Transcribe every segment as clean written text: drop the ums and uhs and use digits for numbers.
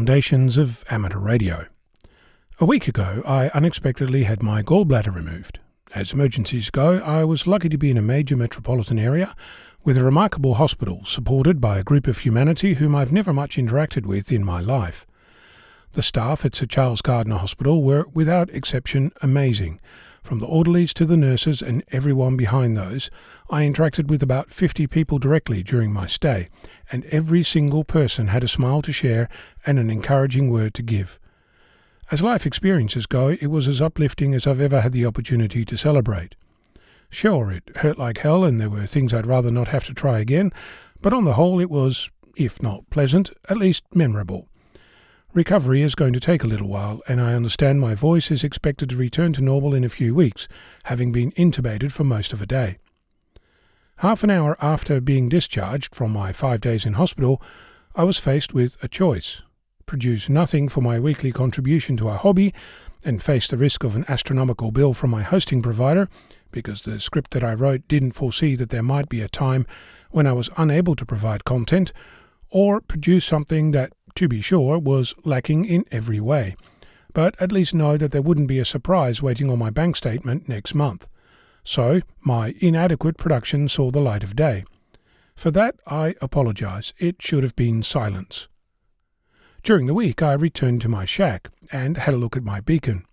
Foundations of Amateur Radio. A week ago, I unexpectedly had my gallbladder removed. As emergencies go, I was lucky to be in a major metropolitan area with a remarkable hospital supported by a group of humanity whom I've never much interacted with in my life. The staff at Sir Charles Gairdner Hospital were, without exception, amazing. From the orderlies to the nurses and everyone behind those, I interacted with about 50 people directly during my stay, and every single person had a smile to share and an encouraging word to give. As life experiences go, it was as uplifting as I've ever had the opportunity to celebrate. Sure, it hurt like hell and there were things I'd rather not have to try again, but on the whole it was, if not pleasant, at least memorable. Recovery is going to take a little while, and I understand my voice is expected to return to normal in a few weeks, having been intubated for most of a day. Half an hour after being discharged from my 5 days in hospital, I was faced with a choice: produce nothing for my weekly contribution to our hobby and face the risk of an astronomical bill from my hosting provider, because the script that I wrote didn't foresee that there might be a time when I was unable to provide content, or produce something that, to be sure, was lacking in every way, but at least know that there wouldn't be a surprise waiting on my bank statement next month. So, my inadequate production saw the light of day. For that, I apologize. It should have been silence. During the week, I returned to my shack and had a look at my beacon.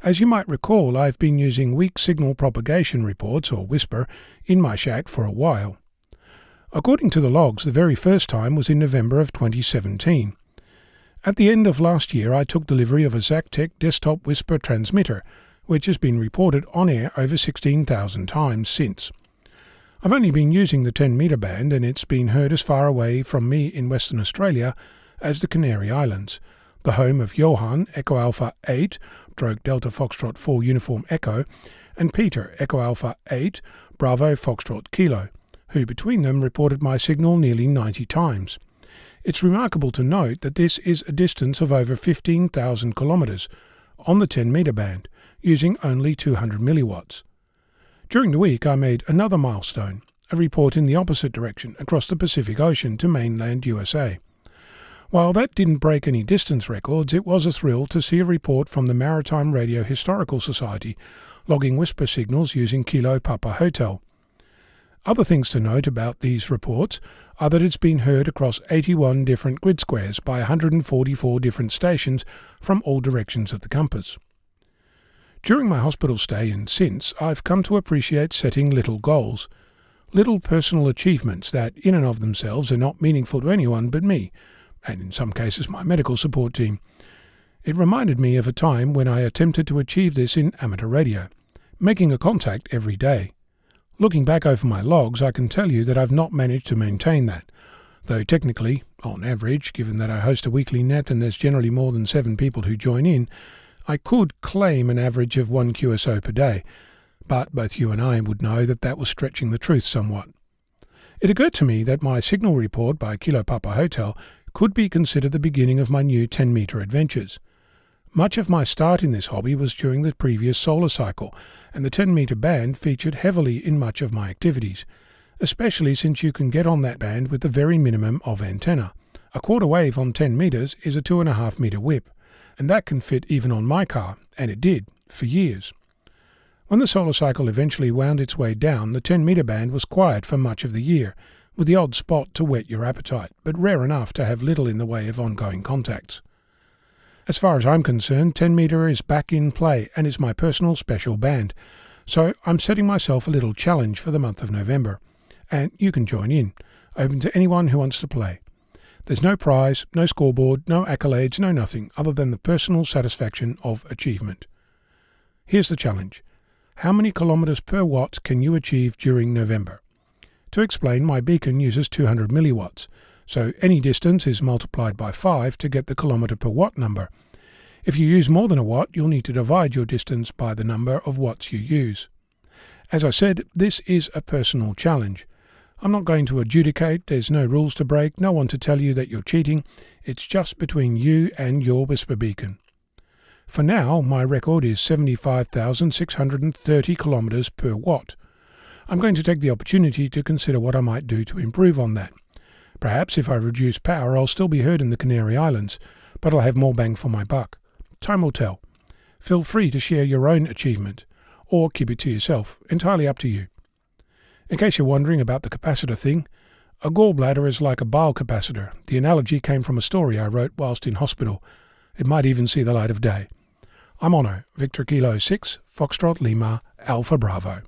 As you might recall, I've been using weak signal propagation reports, or whisper, in my shack for a while. According to the logs, the very first time was in November of 2017. At the end of last year, I took delivery of a Zactec desktop whisper transmitter, which has been reported on air over 16,000 times since. I've only been using the 10-metre band, and it's been heard as far away from me in Western Australia as the Canary Islands, the home of Johan, Echo Alpha 8, Stroke Delta Foxtrot 4 Uniform Echo, and Peter, Echo Alpha 8, Bravo Foxtrot Kilo, who between them reported my signal nearly 90 times. It's remarkable to note that this is a distance of over 15,000 kilometres on the 10-metre band, using only 200 milliwatts. During the week I made another milestone, a report in the opposite direction across the Pacific Ocean to mainland USA. While that didn't break any distance records, it was a thrill to see a report from the Maritime Radio Historical Society logging whisper signals using Kilo Papa Hotel. Other things to note about these reports are that it's been heard across 81 different grid squares by 144 different stations from all directions of the compass. During my hospital stay and since, I've come to appreciate setting little goals, little personal achievements that in and of themselves are not meaningful to anyone but me, and in some cases my medical support team. It reminded me of a time when I attempted to achieve this in amateur radio, making a contact every day. Looking back over my logs, I can tell you that I've not managed to maintain that, though technically, on average, given that I host a weekly net and there's generally more than 7 people who join in, I could claim an average of 1 QSO per day, but both you and I would know that that was stretching the truth somewhat. It occurred to me that my signal report by Kilo Papa Hotel could be considered the beginning of my new 10-metre adventures. Much of my start in this hobby was during the previous solar cycle, and the 10-metre band featured heavily in much of my activities, especially since you can get on that band with the very minimum of antenna. A quarter wave on 10 metres is a 2.5 metre whip, and that can fit even on my car, and it did, for years. When the solar cycle eventually wound its way down, the 10-metre band was quiet for much of the year, with the odd spot to whet your appetite, but rare enough to have little in the way of ongoing contacts. As far as I'm concerned, 10-metre is back in play and is my personal special band, so I'm setting myself a little challenge for the month of November, and you can join in, open to anyone who wants to play. There's no prize, no scoreboard, no accolades, no nothing, other than the personal satisfaction of achievement. Here's the challenge. How many kilometres per watt can you achieve during November? To explain, my beacon uses 200 milliwatts, so any distance is multiplied by 5 to get the kilometre per watt number. If you use more than a watt, you'll need to divide your distance by the number of watts you use. As I said, this is a personal challenge. I'm not going to adjudicate, there's no rules to break, no one to tell you that you're cheating. It's just between you and your whisper beacon. For now, my record is 75,630 kilometres per watt. I'm going to take the opportunity to consider what I might do to improve on that. Perhaps if I reduce power, I'll still be heard in the Canary Islands, but I'll have more bang for my buck. Time will tell. Feel free to share your own achievement, or keep it to yourself, entirely up to you. In case you're wondering about the capacitor thing, a gallbladder is like a bile capacitor. The analogy came from a story I wrote whilst in hospital. It might even see the light of day. I'm Ono, Victor Kilo 6, Foxtrot Lima, Alpha Bravo.